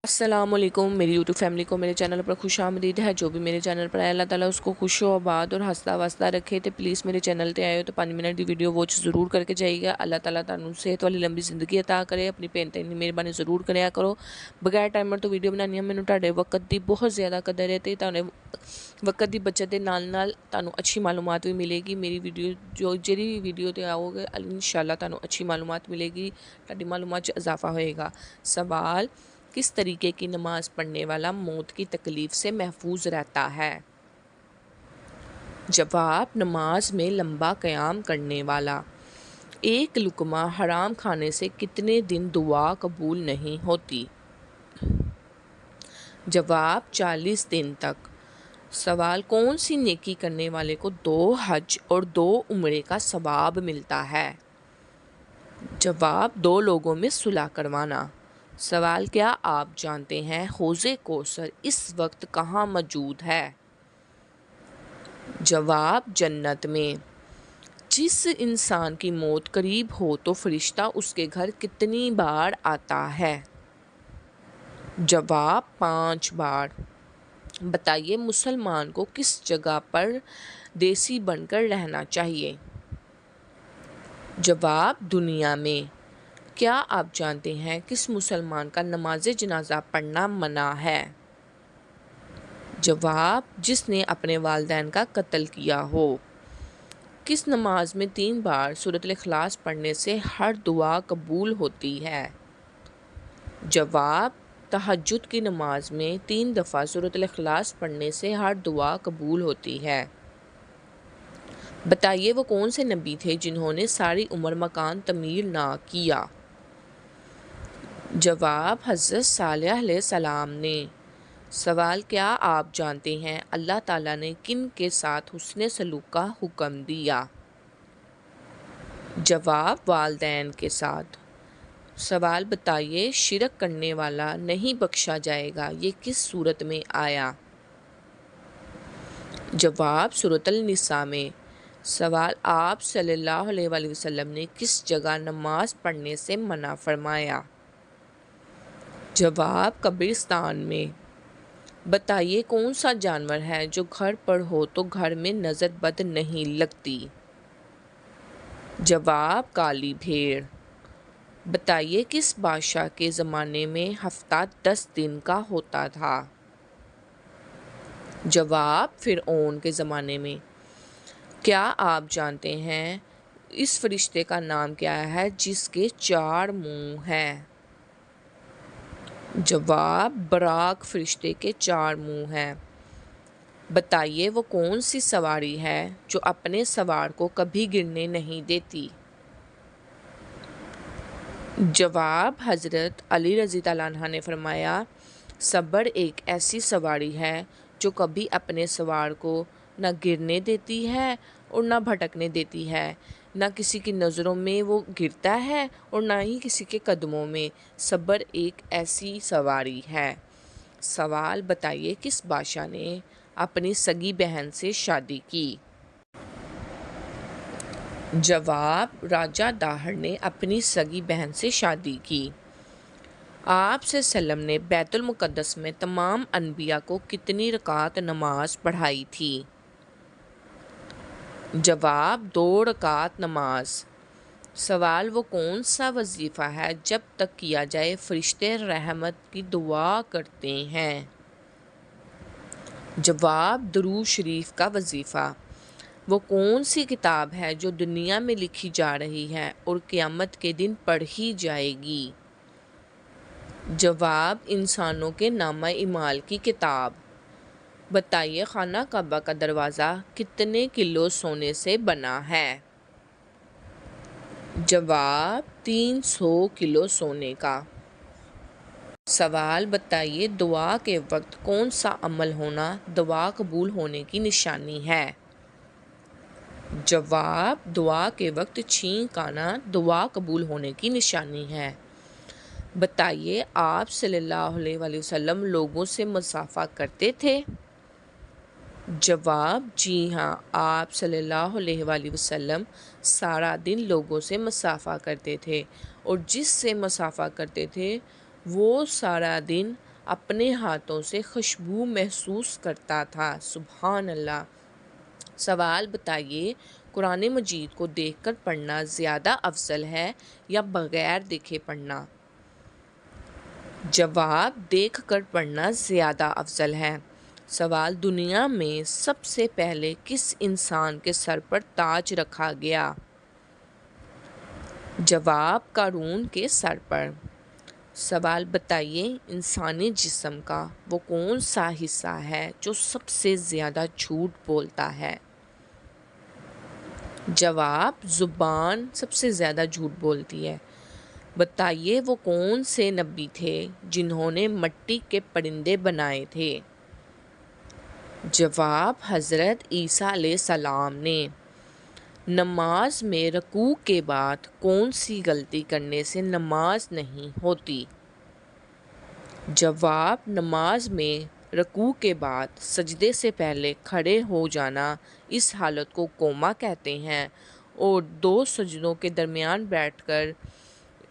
السلام علیکم میری یوٹیوب فیملی کو میرے چینل پر خوش آمدید ہے۔ جو بھی میرے چینل پر آئے اللہ تعالیٰ اس کو خوش و آباد اور ہنستا واسطہ رکھے۔ تو پلیز میرے چینل تے آئے ہو تو 5 منٹ دی ویڈیو واچ ضرور کر کے جائے گا۔ اللہ تعالیٰ تانوں صحت والی لمبی زندگی عطا کرے۔ اپنی بھین تے مہربانی ضرور کریا کرو۔ بغیر ٹائمر تو ویڈیو بنانی ہے، مینوں تہاڈے وقت دی بہت زیادہ قدر ہے تے تہاڈے وقت دی بچت دے نال نال تانوں اچھی معلومات بھی ملے گی۔ میری ویڈیو جیڑی ویڈیو تے آؤ گے انشاءاللہ تانوں اچھی معلومات ملے گی، تہاڈی معلومات چ اضافہ ہوئے گا۔ سوال: کس طریقے کی نماز پڑھنے والا موت کی تکلیف سے محفوظ رہتا ہے؟ جواب: نماز میں لمبا قیام کرنے والا۔ ایک لقمہ حرام کھانے سے کتنے دن دعا قبول نہیں ہوتی؟ جواب: 40 دن تک۔ سوال: کون سی نیکی کرنے والے کو 2 حج اور 2 عمرے کا ثواب ملتا ہے؟ جواب: 2 لوگوں میں صلح کروانا۔ سوال: کیا آپ جانتے ہیں حوض کوثر اس وقت کہاں موجود ہے؟ جواب: جنت میں۔ جس انسان کی موت قریب ہو تو فرشتہ اس کے گھر کتنی بار آتا ہے؟ جواب: 5 بار۔ بتائیے مسلمان کو کس جگہ پر دیسی بن کر رہنا چاہیے؟ جواب: دنیا میں۔ کیا آپ جانتے ہیں کس مسلمان کا نماز جنازہ پڑھنا منع ہے؟ جواب: جس نے اپنے والدین کا قتل کیا ہو۔ کس نماز میں 3 بار سورۃ الاخلاص پڑھنے سے ہر دعا قبول ہوتی ہے؟ جواب: تہجد کی نماز میں 3 دفعہ سورۃ الاخلاص پڑھنے سے ہر دعا قبول ہوتی ہے۔ بتائیے وہ کون سے نبی تھے جنہوں نے ساری عمر مکان تعمیر نہ کیا؟ جواب: حضرت صالح علیہ السلام نے۔ سوال: کیا آپ جانتے ہیں اللہ تعالیٰ نے کن کے ساتھ حسن سلوک کا حکم دیا؟ جواب: والدین کے ساتھ۔ سوال: بتائیے شرک کرنے والا نہیں بخشا جائے گا، یہ کس سورت میں آیا؟ جواب: سورۃ النساء میں۔ سوال: آپ صلی اللہ علیہ وآلہ وسلم نے کس جگہ نماز پڑھنے سے منع فرمایا؟ جواب: قبرستان میں۔ بتائیے کون سا جانور ہے جو گھر پر ہو تو گھر میں نظر بد نہیں لگتی؟ جواب: کالی بھیڑ۔ بتائیے کس بادشاہ کے زمانے میں ہفتہ 10 دن کا ہوتا تھا؟ جواب: فرعون کے زمانے میں۔ کیا آپ جانتے ہیں اس فرشتے کا نام کیا ہے جس کے 4 منہ ہیں؟ جواب: براق فرشتے کے 4 منہ ہیں۔ بتائیے وہ کون سی سواری ہے جو اپنے سوار کو کبھی گرنے نہیں دیتی؟ جواب: حضرت علی رضی اللہ عنہ نے فرمایا، صبر ایک ایسی سواری ہے جو کبھی اپنے سوار کو نہ گرنے دیتی ہے اور نہ بھٹکنے دیتی ہے، نہ کسی کی نظروں میں وہ گرتا ہے اور نہ ہی کسی کے قدموں میں۔ صبر ایک ایسی سواری ہے۔ سوال: بتائیے کس بادشاہ نے اپنی سگی بہن سے شادی کی؟ جواب: راجہ داہر نے اپنی سگی بہن سے شادی کی۔ آپ صلی اللہ علیہ وسلم نے بیت المقدس میں تمام انبیاء کو کتنی رکعت نماز پڑھائی تھی؟ جواب: 2 رکعت نماز۔ سوال: وہ کون سا وظیفہ ہے جب تک کیا جائے فرشتے رحمت کی دعا کرتے ہیں؟ جواب: درود شریف کا وظیفہ۔ وہ کون سی کتاب ہے جو دنیا میں لکھی جا رہی ہے اور قیامت کے دن پڑھی جائے گی؟ جواب: انسانوں کے نامہ اعمال کی کتاب۔ بتائیے خانہ کعبہ کا دروازہ کتنے کلو سونے سے بنا ہے؟ جواب: 300 کلو سونے کا۔ سوال: بتائیے دعا کے وقت کون سا عمل ہونا دعا قبول ہونے کی نشانی ہے؟ جواب: دعا کے وقت چھینک آنا دعا قبول ہونے کی نشانی ہے۔ بتائیے آپ صلی اللہ علیہ وآلہ وسلم لوگوں سے مصافحہ کرتے تھے؟ جواب: جی ہاں، آپ صلی اللہ علیہ وآلہ وسلم سارا دن لوگوں سے مصافحہ کرتے تھے اور جس سے مصافحہ کرتے تھے وہ سارا دن اپنے ہاتھوں سے خوشبو محسوس کرتا تھا۔ سبحان اللہ۔ سوال بتائیے، قرآن مجید کو دیکھ کر پڑھنا زیادہ افضل ہے یا بغیر دیکھے پڑھنا؟ جواب، دیکھ کر پڑھنا زیادہ افضل ہے۔ سوال، دنیا میں سب سے پہلے کس انسان کے سر پر تاج رکھا گیا؟ جواب، قارون کے سر پر۔ سوال بتائیے، انسانی جسم کا وہ کون سا حصہ ہے جو سب سے زیادہ جھوٹ بولتا ہے؟ جواب، زبان سب سے زیادہ جھوٹ بولتی ہے۔ بتائیے، وہ کون سے نبی تھے جنہوں نے مٹی کے پرندے بنائے تھے؟ جواب، حضرت عیسیٰ علیہ السلام نے۔ نماز میں رکوع کے بعد کون سی غلطی کرنے سے نماز نہیں ہوتی؟ جواب، نماز میں رکوع کے بعد سجدے سے پہلے کھڑے ہو جانا، اس حالت کو کوما کہتے ہیں، اور دو سجدوں کے درمیان بیٹھ کر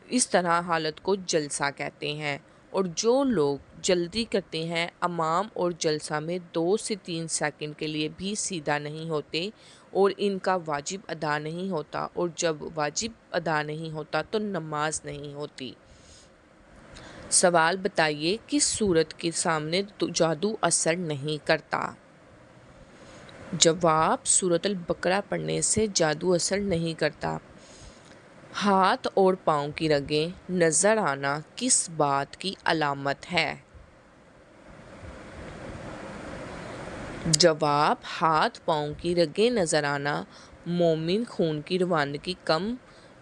اس طرح حالت کو جلسہ کہتے ہیں۔ اور جو لوگ جلدی کرتے ہیں، امام اور جلسہ میں 2 سے 3 سیکنڈ کے لیے بھی سیدھا نہیں ہوتے اور ان کا واجب ادا نہیں ہوتا، اور جب واجب ادا نہیں ہوتا تو نماز نہیں ہوتی۔ سوال بتائیے، کس سورت کے سامنے جادو اثر نہیں کرتا؟ جواب، سورۃ البقرہ پڑھنے سے جادو اثر نہیں کرتا۔ ہاتھ اور پاؤں کی رگیں نظر آنا کس بات کی علامت ہے؟ جواب، ہاتھ پاؤں کی رگیں نظر آنا مومن خون کی روانگی کم،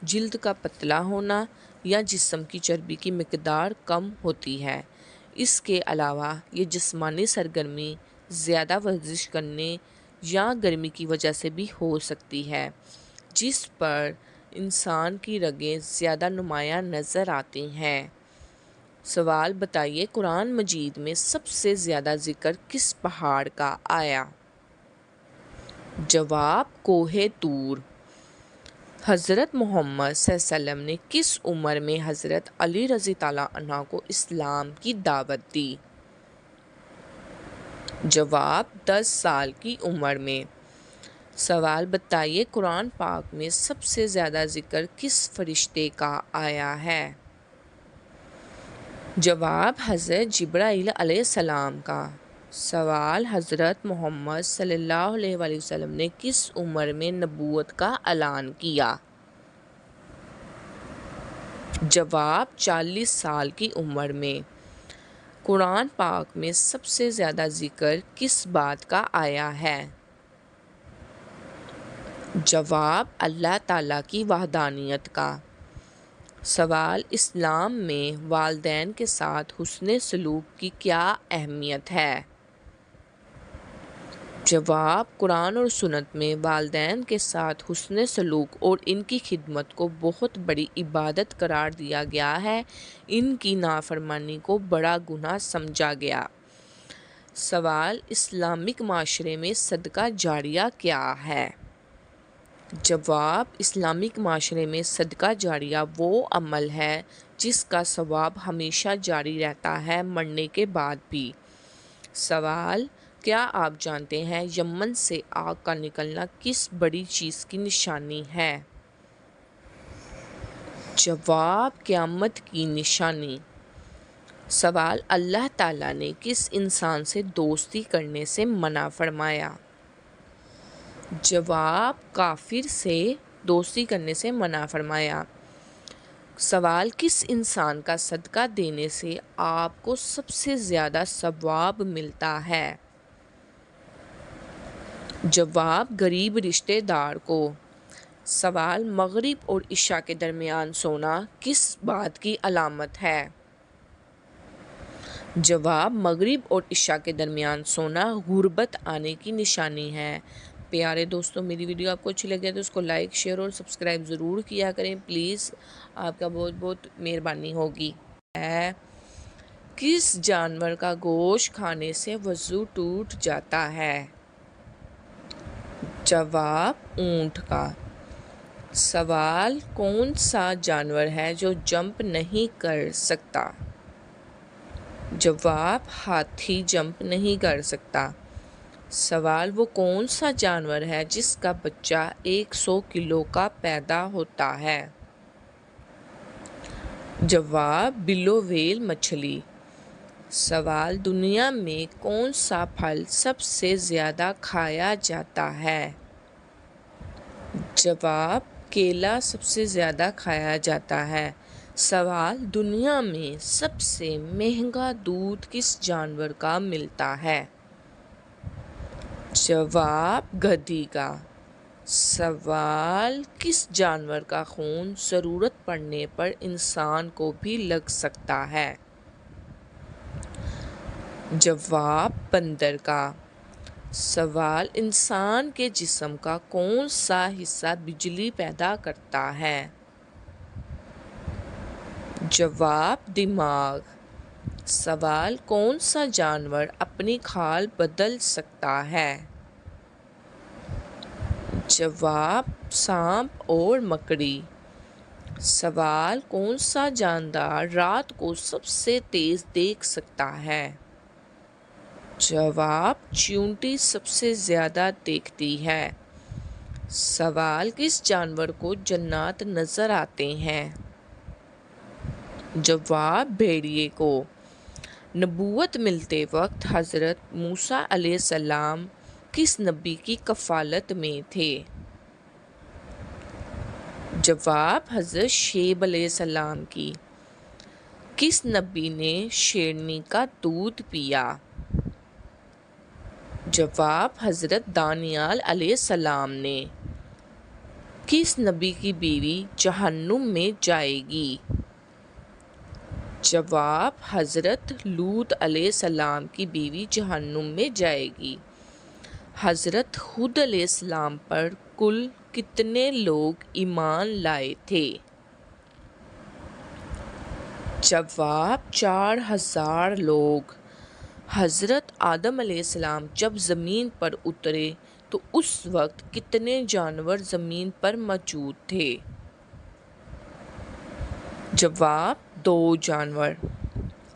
جلد کا پتلا ہونا یا جسم کی چربی کی مقدار کم ہوتی ہے۔ اس کے علاوہ یہ جسمانی سرگرمی، زیادہ ورزش کرنے یا گرمی کی وجہ سے بھی ہو سکتی ہے، جس پر انسان کی رگیں زیادہ نمایاں نظر آتی ہیں۔ سوال بتائیے، قرآن مجید میں سب سے زیادہ ذکر کس پہاڑ کا آیا؟ جواب، کوہ طور۔ حضرت محمد صلی اللہ علیہ وسلم نے کس عمر میں حضرت علی رضی اللہ عنہ کو اسلام کی دعوت دی؟ جواب، 10 سال کی عمر میں۔ سوال بتائیے، قرآن پاک میں سب سے زیادہ ذکر کس فرشتے کا آیا ہے؟ جواب، حضرت جبرائیل علیہ السلام کا۔ سوال، حضرت محمد صلی اللہ علیہ وآلہ وسلم نے کس عمر میں نبوت کا اعلان کیا؟ جواب، 40 سال کی عمر میں۔ قرآن پاک میں سب سے زیادہ ذکر کس بات کا آیا ہے؟ جواب، اللہ تعالیٰ کی وحدانیت کا۔ سوال، اسلام میں والدین کے ساتھ حسن سلوک کی کیا اہمیت ہے؟ جواب، قرآن اور سنت میں والدین کے ساتھ حسن سلوک اور ان کی خدمت کو بہت بڑی عبادت قرار دیا گیا ہے، ان کی نافرمانی کو بڑا گناہ سمجھا گیا۔ سوال، اسلامک معاشرے میں صدقہ جاریہ کیا ہے؟ جواب، اسلامک معاشرے میں صدقہ جاریہ وہ عمل ہے جس کا ثواب ہمیشہ جاری رہتا ہے، مرنے کے بعد بھی۔ سوال، کیا آپ جانتے ہیں یمن سے آگ کا نکلنا کس بڑی چیز کی نشانی ہے؟ جواب، قیامت کی نشانی۔ سوال، اللہ تعالیٰ نے کس انسان سے دوستی کرنے سے منع فرمایا؟ جواب، کافر سے دوستی کرنے سے منع فرمایا۔ سوال، کس انسان کا صدقہ دینے سے آپ کو سب سے زیادہ ثواب ملتا ہے؟ جواب، غریب رشتہ دار کو۔ سوال، مغرب اور عشاء کے درمیان سونا کس بات کی علامت ہے؟ جواب، مغرب اور عشاء کے درمیان سونا غربت آنے کی نشانی ہے۔ پیارے دوستوں، میری ویڈیو آپ کو اچھی لگے تو اس کو لائک، شیئر اور سبسکرائب ضرور کیا کریں، پلیز، آپ کا بہت بہت مہربانی ہوگی۔ کس جانور کا گوشت کھانے سے وضو ٹوٹ جاتا ہے؟ جواب، اونٹ کا۔ سوال، کون سا جانور ہے جو جمپ نہیں کر سکتا؟ جواب: ہاتھی جمپ نہیں کر سکتا۔ سوال: وہ کون سا جانور ہے جس کا بچہ 100 کلو کا پیدا ہوتا ہے؟ جواب: بلو ویل مچھلی۔ سوال: دنیا میں کون سا پھل سب سے زیادہ کھایا جاتا ہے؟ جواب: کیلا سب سے زیادہ کھایا جاتا ہے۔ سوال: دنیا میں سب سے مہنگا دودھ کس جانور کا ملتا ہے؟ جواب: گدھے کا۔ سوال: کس جانور کا خون ضرورت پڑنے پر انسان کو بھی لگ سکتا ہے؟ جواب: بندر کا۔ سوال: انسان کے جسم کا کون سا حصہ بجلی پیدا کرتا ہے؟ جواب: دماغ۔ سوال: کون سا جانور اپنی کھال بدل سکتا ہے؟ جواب: سانپ اور مکڑی۔ سوال: کون سا جاندار رات کو سب سے تیز دیکھ سکتا ہے؟ جواب: چیونٹی سب سے زیادہ دیکھتی ہے۔ سوال: کس جانور کو جنات نظر آتے ہیں؟ جواب: بھیڑیے کو۔ نبوت ملتے وقت حضرت موسیٰ علیہ السلام کس نبی کی کفالت میں تھے؟ جواب: حضرت شعیب علیہ السلام کی۔ کس نبی نے شیرنی کا دودھ پیا؟ جواب: حضرت دانیال علیہ السلام نے۔ کس نبی کی بیوی جہنم میں جائے گی؟ جواب: حضرت لوط علیہ السلام کی بیوی جہنم میں جائے گی۔ حضرت ہود علیہ السلام پر کل کتنے لوگ ایمان لائے تھے؟ جواب: 4000 لوگ۔ حضرت آدم علیہ السلام جب زمین پر اترے تو اس وقت کتنے جانور زمین پر موجود تھے؟ جواب: 2 جانور۔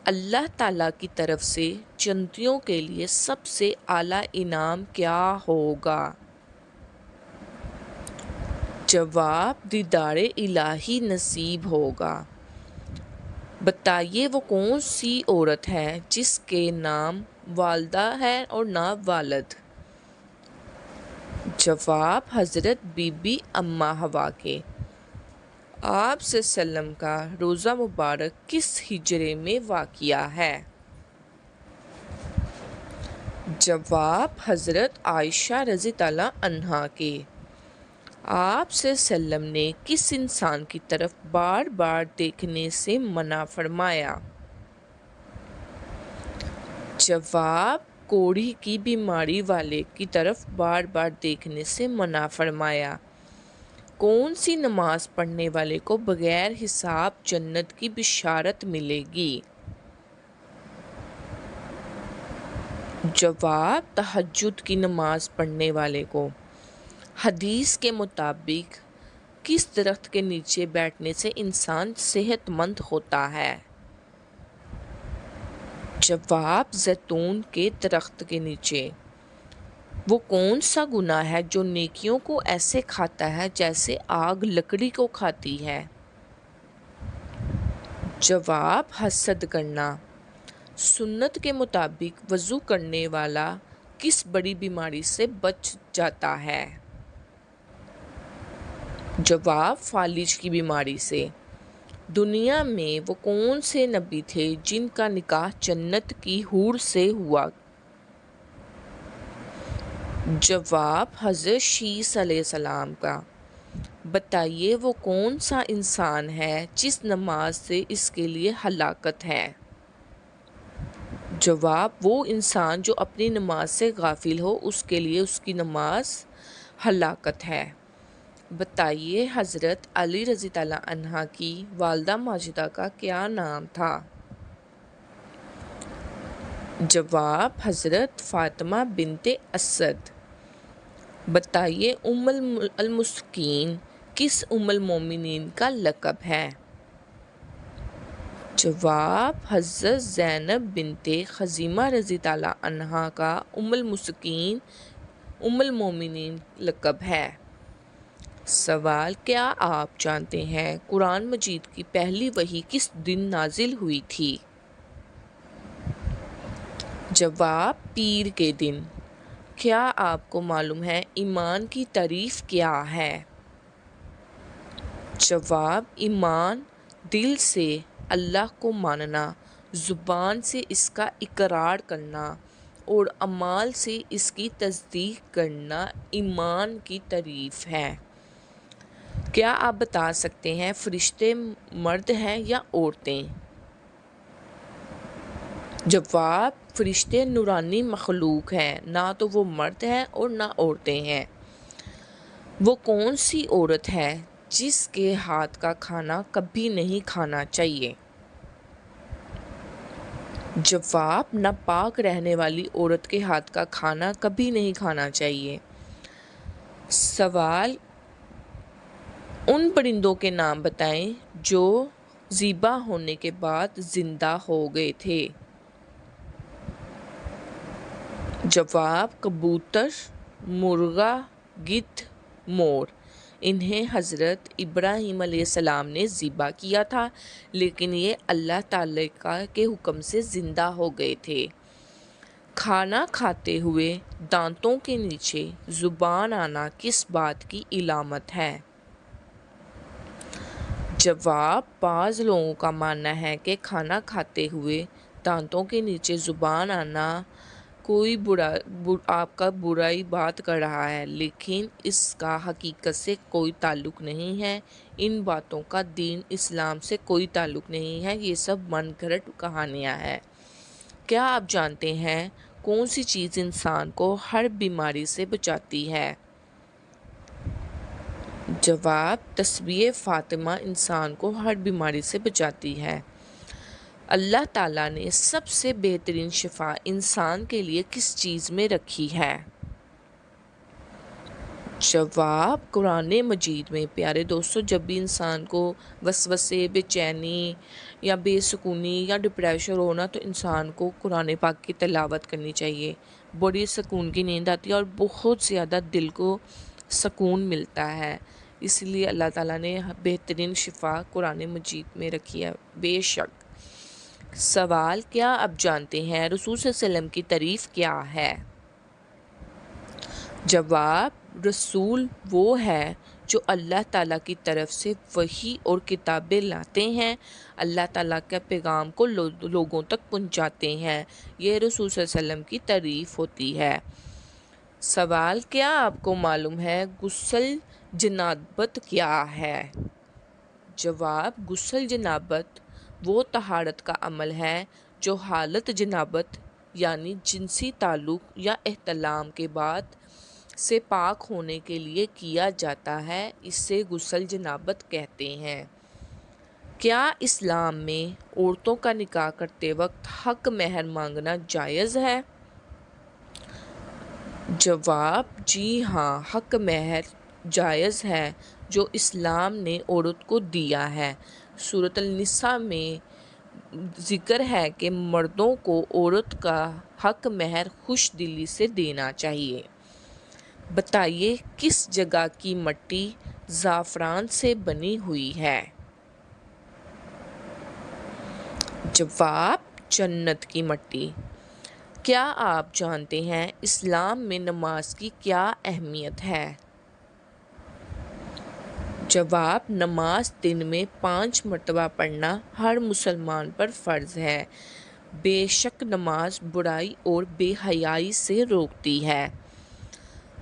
اللہ تعالیٰ کی طرف سے جنتیوں کے لیے سب سے اعلیٰ انعام کیا ہوگا؟ جواب: دیدار الہی نصیب ہوگا۔ بتائیے وہ کون سی عورت ہے جس کے نام والدہ ہے اور نہ والد؟ جواب: حضرت بی بی اماں حوا کے۔ آپ صلی اللہ علیہ وسلم کا روضہ مبارک کس حجرے میں واقع ہے؟ جواب: حضرت عائشہ رضی اللہ عنہا کے۔ آپ صلی اللہ علیہ وسلم نے کس انسان کی طرف بار بار دیکھنے سے منع فرمایا؟ جواب: کوڑھی کی بیماری والے کی طرف بار بار دیکھنے سے منع فرمایا۔ کون سی نماز پڑھنے والے کو بغیر حساب جنت کی بشارت ملے گی؟ جواب: تہجد کی نماز پڑھنے والے کو۔ حدیث کے مطابق کس درخت کے نیچے بیٹھنے سے انسان صحت مند ہوتا ہے؟ جواب: زیتون کے درخت کے نیچے۔ وہ کون سا گناہ ہے جو نیکیوں کو ایسے کھاتا ہے جیسے آگ لکڑی کو کھاتی ہے؟ جواب: حسد کرنا۔ سنت کے مطابق وضو کرنے والا کس بڑی بیماری سے بچ جاتا ہے؟ جواب: فالج کی بیماری سے۔ دنیا میں وہ کون سے نبی تھے جن کا نکاح جنت کی حور سے ہوا؟ جواب: حضرت شیث علیہ السلام کا۔ بتائیے وہ کون سا انسان ہے جس نماز سے اس کے لیے ہلاکت ہے؟ جواب: وہ انسان جو اپنی نماز سے غافل ہو، اس کے لیے اس کی نماز ہلاکت ہے۔ بتائیے حضرت علی رضی اللہ عنہ کی والدہ ماجدہ کا کیا نام تھا؟ جواب: حضرت فاطمہ بنت اسد۔ بتائیے ام المسکین کس ام المومنین کا لقب ہے؟ جواب: حضرت زینب بنت خزیمہ رضی اللہ عنہا کا ام المسکین ام المومنین لقب ہے۔ سوال: کیا آپ جانتے ہیں قرآن مجید کی پہلی وحی کس دن نازل ہوئی تھی؟ جواب: پیر کے دن۔ کیا آپ کو معلوم ہے ایمان کی تعریف کیا ہے؟ جواب: ایمان دل سے اللہ کو ماننا، زبان سے اس کا اقرار کرنا اور اعمال سے اس کی تصدیق کرنا ایمان کی تعریف ہے۔ کیا آپ بتا سکتے ہیں فرشتے مرد ہیں یا عورتیں؟ جواب: فرشتے نورانی مخلوق ہیں، نہ تو وہ مرد ہیں اور نہ عورتیں ہیں۔ وہ کون سی عورت ہے جس کے ہاتھ کا کھانا کبھی نہیں کھانا چاہیے؟ جواب: ناپاک رہنے والی عورت کے ہاتھ کا کھانا کبھی نہیں کھانا چاہیے۔ سوال: ان پرندوں کے نام بتائیں جو ذبح ہونے کے بعد زندہ ہو گئے تھے۔ جواب: کبوتر، مرغا، گدھ، مور۔ انہیں حضرت ابراہیم علیہ السلام نے ذبح کیا تھا لیکن یہ اللہ تعالیٰ کے حکم سے زندہ ہو گئے تھے۔ کھانا کھاتے ہوئے دانتوں کے نیچے زبان آنا کس بات کی علامت ہے؟ جواب: بعض لوگوں کا ماننا ہے کہ کھانا کھاتے ہوئے دانتوں کے نیچے زبان آنا کوئی آپ کا برائی بات کر رہا ہے، لیکن اس کا حقیقت سے کوئی تعلق نہیں ہے۔ ان باتوں کا دین اسلام سے کوئی تعلق نہیں ہے، یہ سب من گھڑت کہانیاں ہیں۔ کیا آپ جانتے ہیں کون سی چیز انسان کو ہر بیماری سے بچاتی ہے؟ جواب: تسبیح فاطمہ انسان کو ہر بیماری سے بچاتی ہے۔ اللہ تعالیٰ نے سب سے بہترین شفا انسان کے لیے کس چیز میں رکھی ہے؟ جواب: قرآن مجید میں۔ پیارے دوستو، جب بھی انسان کو وسوسے، بے چینی یا بے سکونی یا ڈپریشن ہونا تو انسان کو قرآن پاک کی تلاوت کرنی چاہیے۔ بڑی سکون کی نیند آتی ہے اور بہت زیادہ دل کو سکون ملتا ہے، اس لیے اللہ تعالیٰ نے بہترین شفا قرآن مجید میں رکھی ہے بے شک۔ سوال: کیا آپ جانتے ہیں رسول صلی اللہ علیہ وسلم کی تعریف کیا ہے؟ جواب: رسول وہ ہے جو اللہ تعالیٰ کی طرف سے وحی اور کتابیں لاتے ہیں، اللہ تعالیٰ کے پیغام کو لوگوں تک پہنچاتے ہیں، یہ رسول صلی اللہ علیہ وسلم کی تعریف ہوتی ہے۔ سوال: کیا آپ کو معلوم ہے غسل جنابت کیا ہے؟ جواب: غسل جنابت وہ طہارت کا عمل ہے جو حالت جنابت یعنی جنسی تعلق یا احتلام کے بعد سے پاک ہونے کے لیے کیا جاتا ہے، اسے غسل جنابت کہتے ہیں۔ کیا اسلام میں عورتوں کا نکاح کرتے وقت حق مہر مانگنا جائز ہے؟ جواب: جی ہاں، حق مہر جائز ہے جو اسلام نے عورت کو دیا ہے۔ سورۃ النساء میں ذکر ہے کہ مردوں کو عورت کا حق مہر خوش دلی سے دینا چاہیے۔ بتائیے کس جگہ کی مٹی زعفران سے بنی ہوئی ہے؟ جواب: جنت کی مٹی۔ کیا آپ جانتے ہیں اسلام میں نماز کی کیا اہمیت ہے؟ جواب: نماز دن میں 5 مرتبہ پڑھنا ہر مسلمان پر فرض ہے۔ بے شک نماز برائی اور بے حیائی سے روکتی ہے۔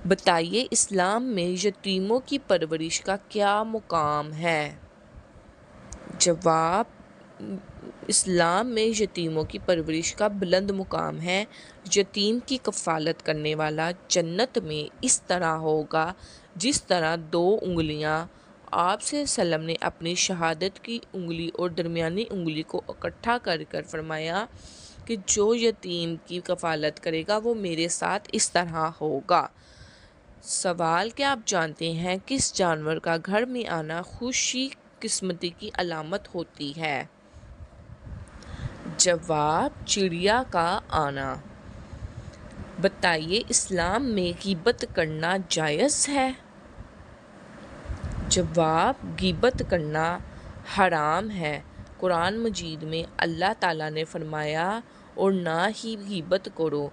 بتائیے اسلام میں یتیموں کی پرورش کا کیا مقام ہے؟ جواب: اسلام میں یتیموں کی پرورش کا بلند مقام ہے۔ یتیم کی کفالت کرنے والا جنت میں اس طرح ہوگا جس طرح 2 انگلیاں۔ آپ صلی اللہ علیہ وسلم نے اپنی شہادت کی انگلی اور درمیانی انگلی کو اکٹھا کر کر فرمایا کہ جو یتیم کی کفالت کرے گا وہ میرے ساتھ اس طرح ہوگا۔ سوال: کیا آپ جانتے ہیں کس جانور کا گھر میں آنا خوشی قسمتی کی علامت ہوتی ہے؟ جواب: چڑیا کا آنا۔ بتائیے اسلام میں غیبت کرنا جائز ہے؟ جواب: غیبت کرنا حرام ہے۔ قرآن مجید میں اللہ تعالیٰ نے فرمایا، اور نہ ہی غیبت کرو،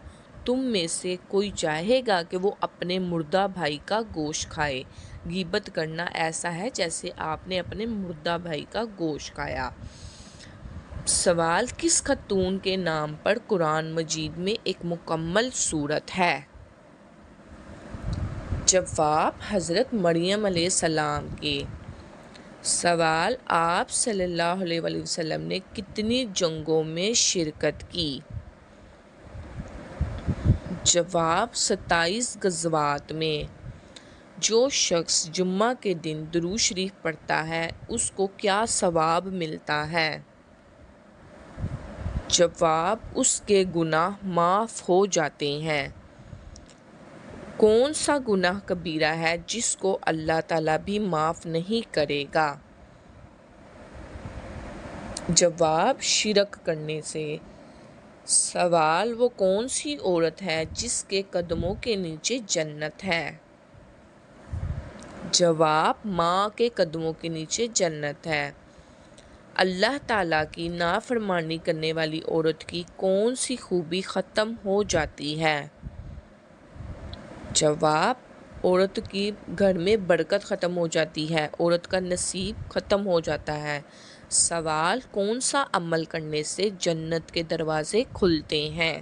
تم میں سے کوئی چاہے گا کہ وہ اپنے مردہ بھائی کا گوشت کھائے۔ غیبت کرنا ایسا ہے جیسے آپ نے اپنے مردہ بھائی کا گوشت کھایا۔ سوال: کس خاتون کے نام پر قرآن مجید میں ایک مکمل سورت ہے؟ جواب: حضرت مریم علیہ السلام کے۔ سوال: آپ صلی اللہ علیہ وآلہ وسلم نے کتنی جنگوں میں شرکت کی؟ جواب: 27 غزوات میں۔ جو شخص جمعہ کے دن درود شریف پڑھتا ہے اس کو کیا ثواب ملتا ہے؟ جواب: اس کے گناہ معاف ہو جاتے ہیں۔ کون سا گناہ کبیرہ ہے جس کو اللہ تعالیٰ بھی معاف نہیں کرے گا؟ جواب: شرک کرنے سے۔ سوال: وہ کون سی عورت ہے جس کے قدموں کے نیچے جنت ہے؟ جواب: ماں کے قدموں کے نیچے جنت ہے۔ اللہ تعالیٰ کی نافرمانی کرنے والی عورت کی کون سی خوبی ختم ہو جاتی ہے؟ جواب: عورت کی گھر میں برکت ختم ہو جاتی ہے، عورت کا نصیب ختم ہو جاتا ہے۔ سوال: کون سا عمل کرنے سے جنت کے دروازے کھلتے ہیں؟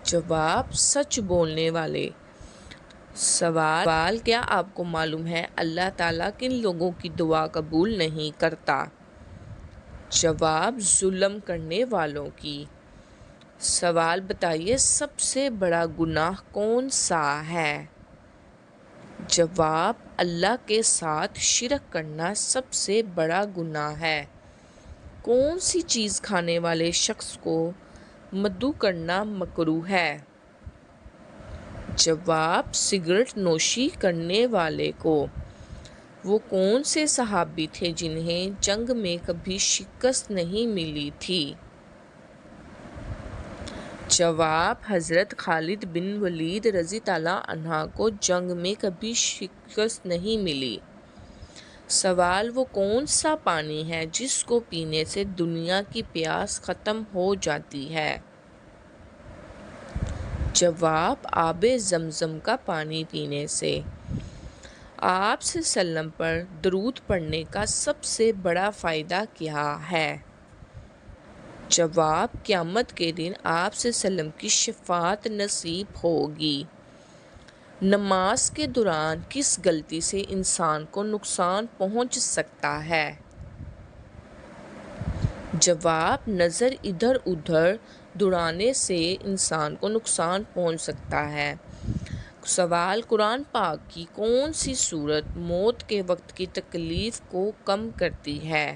جواب: سچ بولنے والے۔ سوال: کیا آپ کو معلوم ہے اللہ تعالیٰ کن لوگوں کی دعا قبول نہیں کرتا؟ جواب: ظلم کرنے والوں کی۔ سوال: بتائیے سب سے بڑا گناہ کون سا ہے؟ جواب: اللہ کے ساتھ شرک کرنا سب سے بڑا گناہ ہے۔ کون سی چیز کھانے والے شخص کو مدعو کرنا مکروہ ہے؟ جواب: سگریٹ نوشی کرنے والے کو۔ وہ کون سے صحابی تھے جنہیں جنگ میں کبھی شکست نہیں ملی تھی؟ جواب: حضرت خالد بن ولید رضی اللہ عنہ کو جنگ میں کبھی شکست نہیں ملی۔ سوال: وہ کون سا پانی ہے جس کو پینے سے دنیا کی پیاس ختم ہو جاتی ہے؟ جواب: آب زمزم کا پانی پینے سے۔ آپ صلی اللہ علیہ وسلم پر درود پڑھنے کا سب سے بڑا فائدہ کیا ہے؟ جواب: قیامت کے دن آپ صلی اللہ علیہ وسلم کی شفاعت نصیب ہوگی۔ نماز کے دوران کس غلطی سے انسان کو نقصان پہنچ سکتا ہے؟ جواب: نظر ادھر ادھر دوڑانے سے انسان کو نقصان پہنچ سکتا ہے۔ سوال: قرآن پاک کی کون سی سورت موت کے وقت کی تکلیف کو کم کرتی ہے؟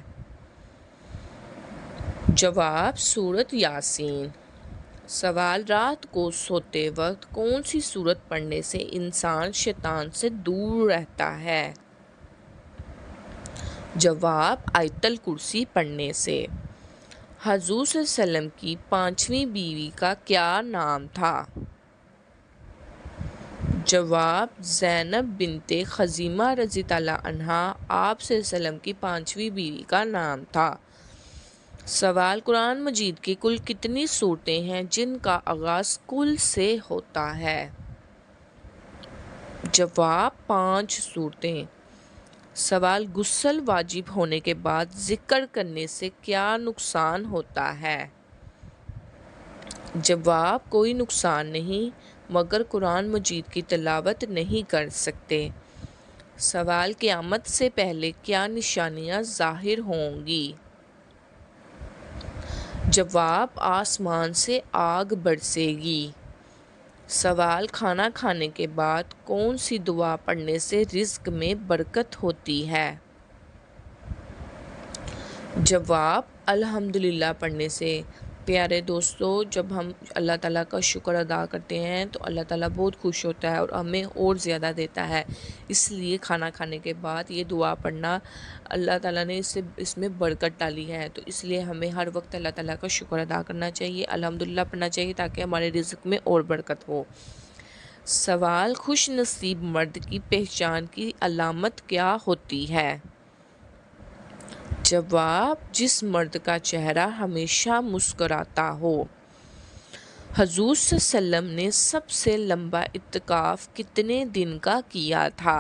جواب: سورۃ یاسین۔ سوال: رات کو سوتے وقت کون سی سورت پڑھنے سے انسان شیطان سے دور رہتا ہے؟ جواب: آیت الکرسی پڑھنے سے۔ حضور صلی اللہ علیہ وسلم کی 5ویں بیوی کا کیا نام تھا؟ جواب: زینب بنت خزیمہ رضی اللہ عنہا آپ صلی اللہ علیہ وسلم کی 5ویں بیوی کا نام تھا۔ سوال: قرآن مجید کی کل کتنی سورتیں ہیں جن کا آغاز کل سے ہوتا ہے؟ جواب: 5 سورتیں۔ سوال: غسل واجب ہونے کے بعد ذکر کرنے سے کیا نقصان ہوتا ہے؟ جواب: کوئی نقصان نہیں مگر قرآن مجید کی تلاوت نہیں کر سکتے۔ سوال: قیامت سے پہلے کیا نشانیاں ظاہر ہوں گی؟ جواب: آسمان سے آگ برسے گی۔ سوال: کھانا کھانے کے بعد کون سی دعا پڑھنے سے رزق میں برکت ہوتی ہے؟ جواب: الحمدللہ پڑھنے سے۔ پیارے دوستو، جب ہم اللہ تعالیٰ کا شکر ادا کرتے ہیں تو اللہ تعالیٰ بہت خوش ہوتا ہے اور ہمیں اور زیادہ دیتا ہے۔ اس لیے کھانا کھانے کے بعد یہ دعا پڑھنا، اللہ تعالیٰ نے اس میں برکت ڈالی ہے، تو اس لیے ہمیں ہر وقت اللہ تعالیٰ کا شکر ادا کرنا چاہیے، الحمدللہ پڑھنا چاہیے تاکہ ہمارے رزق میں اور برکت ہو۔ سوال: خوش نصیب مرد کی پہچان کی علامت کیا ہوتی ہے؟ جواب: جس مرد کا چہرہ ہمیشہ مسکراتا ہو۔ حضور صلی اللہ علیہ وسلم نے سب سے لمبا اعتکاف کتنے دن کا کیا تھا؟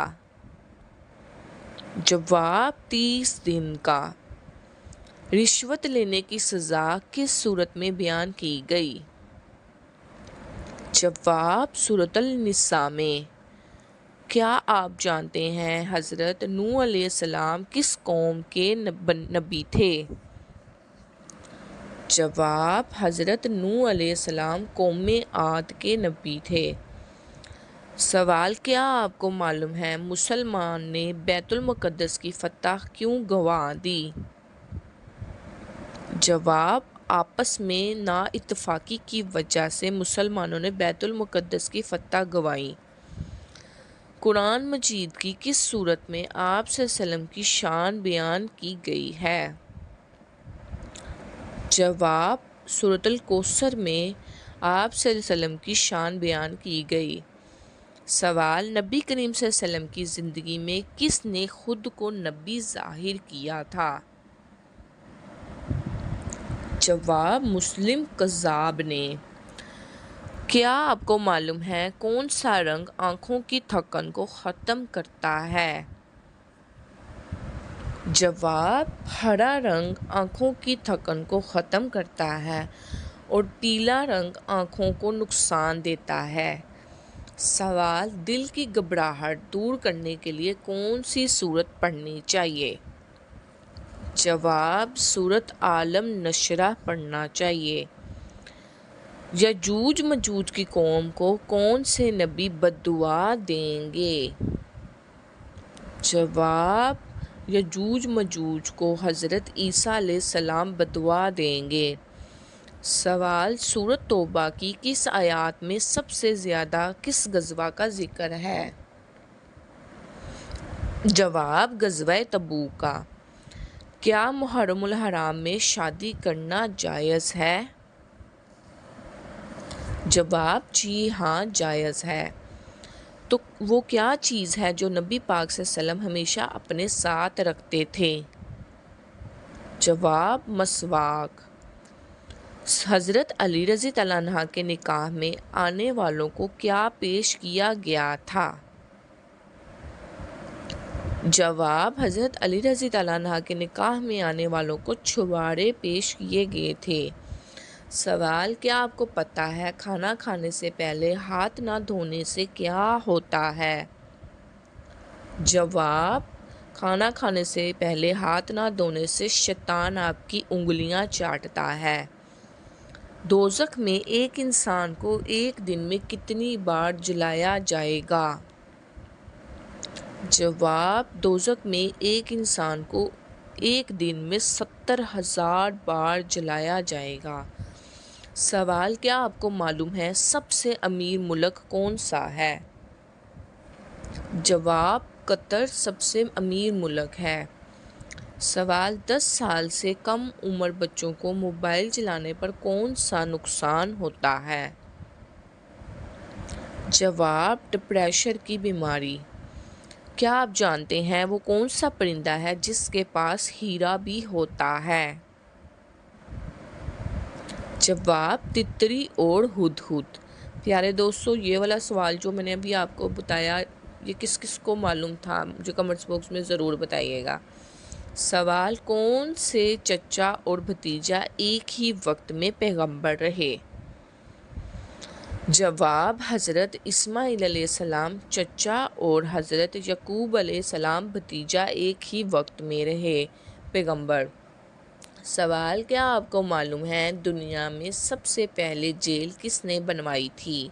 جواب: 30 دن کا۔ رشوت لینے کی سزا کس صورت میں بیان کی گئی؟ جواب: سورۃ النساء میں۔ کیا آپ جانتے ہیں حضرت نوح علیہ السلام کس قوم کے نبی تھے؟ جواب: حضرت نوح علیہ السلام قوم عاد کے نبی تھے۔ سوال: کیا آپ کو معلوم ہے مسلمان نے بیت المقدس کی فتح کیوں گنوا دی؟ جواب: آپس میں نا اتفاقی کی وجہ سے مسلمانوں نے بیت المقدس کی فتح گنوائی۔ قرآن مجید کی کس سورت میں آپ صلی اللہ علیہ وسلم کی شان بیان کی گئی ہے؟ جواب: سورۃ الکوثر میں آپ صلی اللہ علیہ وسلم کی شان بیان کی گئی۔ سوال: نبی کریم صلی اللہ علیہ وسلم کی زندگی میں کس نے خود کو نبی ظاہر کیا تھا؟ جواب: مسلم کذاب نے۔ کیا آپ کو معلوم ہے کون سا رنگ آنکھوں کی تھکن کو ختم کرتا ہے؟ جواب: ہرا رنگ آنکھوں کی تھکن کو ختم کرتا ہے اور پیلا رنگ آنکھوں کو نقصان دیتا ہے۔ سوال: دل کی گھبراہٹ دور کرنے کے لیے کون سی سورت پڑھنی چاہیے؟ جواب: سورۃ عالم نشرح پڑھنا چاہیے۔ یجوج مجوج کی قوم کو کون سے نبی بد دعا دیں گے؟ جواب: یجوج مجوج کو حضرت عیسیٰ علیہ السلام بد دعا دیں گے۔ سوال: سورۃ توبہ کی کس آیات میں سب سے زیادہ کس غزوہ کا ذکر ہے؟ جواب: غزوہ تبوک کا۔ کیا محرم الحرام میں شادی کرنا جائز ہے؟ جواب: جی ہاں جائز ہے۔ تو وہ کیا چیز ہے جو نبی پاک صلی اللہ علیہ وسلم ہمیشہ اپنے ساتھ رکھتے تھے؟ جواب: مسواک۔ حضرت علی رضی اللہ عنہ کے نکاح میں آنے والوں کو کیا پیش کیا گیا تھا؟ جواب: حضرت علی رضی اللہ عنہ کے نکاح میں آنے والوں کو چھوارے پیش کیے گئے تھے۔ سوال: کیا آپ کو پتہ ہے کھانا کھانے سے پہلے ہاتھ نہ دھونے سے کیا ہوتا ہے؟ جواب: کھانا کھانے سے پہلے ہاتھ نہ دھونے سے شیطان آپ کی انگلیاں چاٹتا ہے۔ دوزخ میں ایک انسان کو ایک دن میں کتنی بار جلایا جائے گا؟ جواب: دوزخ میں ایک انسان کو ایک دن میں 70,000 بار جلایا جائے گا۔ سوال: کیا آپ کو معلوم ہے سب سے امیر ملک کون سا ہے؟ جواب: قطر سب سے امیر ملک ہے۔ سوال: 10 سال سے کم عمر بچوں کو موبائل چلانے پر کون سا نقصان ہوتا ہے؟ جواب: ڈپریشن کی بیماری۔ کیا آپ جانتے ہیں وہ کون سا پرندہ ہے جس کے پاس ہیرا بھی ہوتا ہے؟ جواب: تتری اور ہدہد۔ پیارے دوستو، یہ والا سوال جو میں نے ابھی آپ کو بتایا یہ کس کس کو معلوم تھا مجھے کمنٹس باکس میں ضرور بتائیے گا۔ سوال: کون سے چچا اور بھتیجا ایک ہی وقت میں پیغمبر رہے؟ جواب: حضرت اسماعیل علیہ السلام چچا اور حضرت یعقوب علیہ السلام بھتیجا ایک ہی وقت میں رہے پیغمبر۔ سوال: کیا آپ کو معلوم ہے دنیا میں سب سے پہلے جیل کس نے بنوائی تھی؟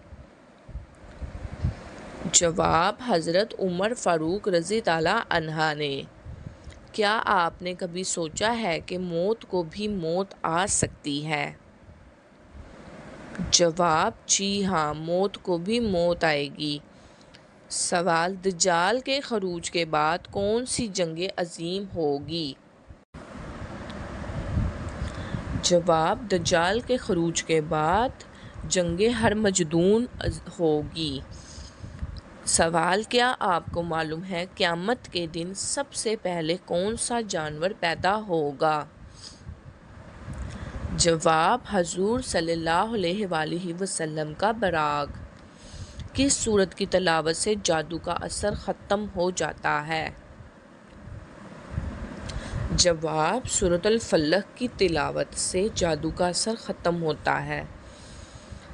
جواب: حضرت عمر فاروق رضی اللہ عنہ نے۔ کیا آپ نے کبھی سوچا ہے کہ موت کو بھی موت آ سکتی ہے؟ جواب: جی ہاں، موت کو بھی موت آئے گی۔ سوال: دجال کے خروج کے بعد کون سی جنگ عظیم ہوگی؟ جواب: دجال کے خروج کے بعد جنگ ہرمجدون ہوگی۔ سوال: کیا آپ کو معلوم ہے قیامت کے دن سب سے پہلے کون سا جانور پیدا ہوگا؟ جواب: حضور صلی اللہ علیہ وآلہ وسلم کا براق۔ کس سورت کی تلاوت سے جادو کا اثر ختم ہو جاتا ہے؟ جواب: سورۃ الفلق کی تلاوت سے جادو کا اثر ختم ہوتا ہے۔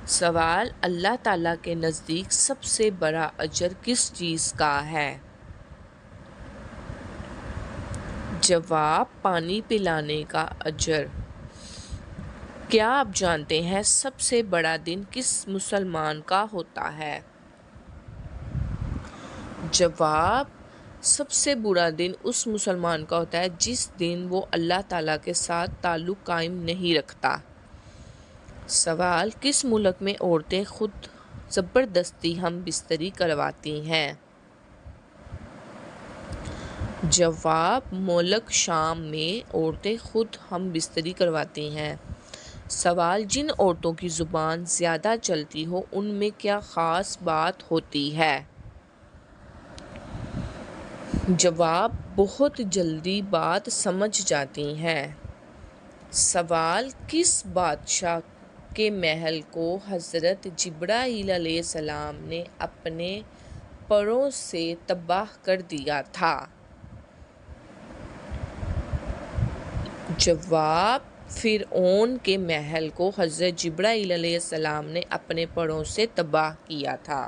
سوال: اللہ تعالیٰ کے نزدیک سب سے بڑا اجر کس چیز کا ہے؟ جواب: پانی پلانے کا اجر۔ کیا آپ جانتے ہیں سب سے بڑا دن کس مسلمان کا ہوتا ہے؟ جواب: سب سے برا دن اس مسلمان کا ہوتا ہے جس دن وہ اللہ تعالیٰ کے ساتھ تعلق قائم نہیں رکھتا۔ سوال: کس ملک میں عورتیں خود زبردستی ہم بستری کرواتی ہیں؟ جواب: ملک شام میں عورتیں خود ہم بستری کرواتی ہیں۔ سوال: جن عورتوں کی زبان زیادہ چلتی ہو ان میں کیا خاص بات ہوتی ہے؟ جواب: بہت جلدی بات سمجھ جاتی ہیں۔ سوال: کس بادشاہ کے محل کو حضرت جبرائیل علیہ السلام نے اپنے پروں سے تباہ کر دیا تھا؟ جواب: فرعون کے محل کو حضرت جبرائیل علیہ السلام نے اپنے پروں سے تباہ کیا تھا۔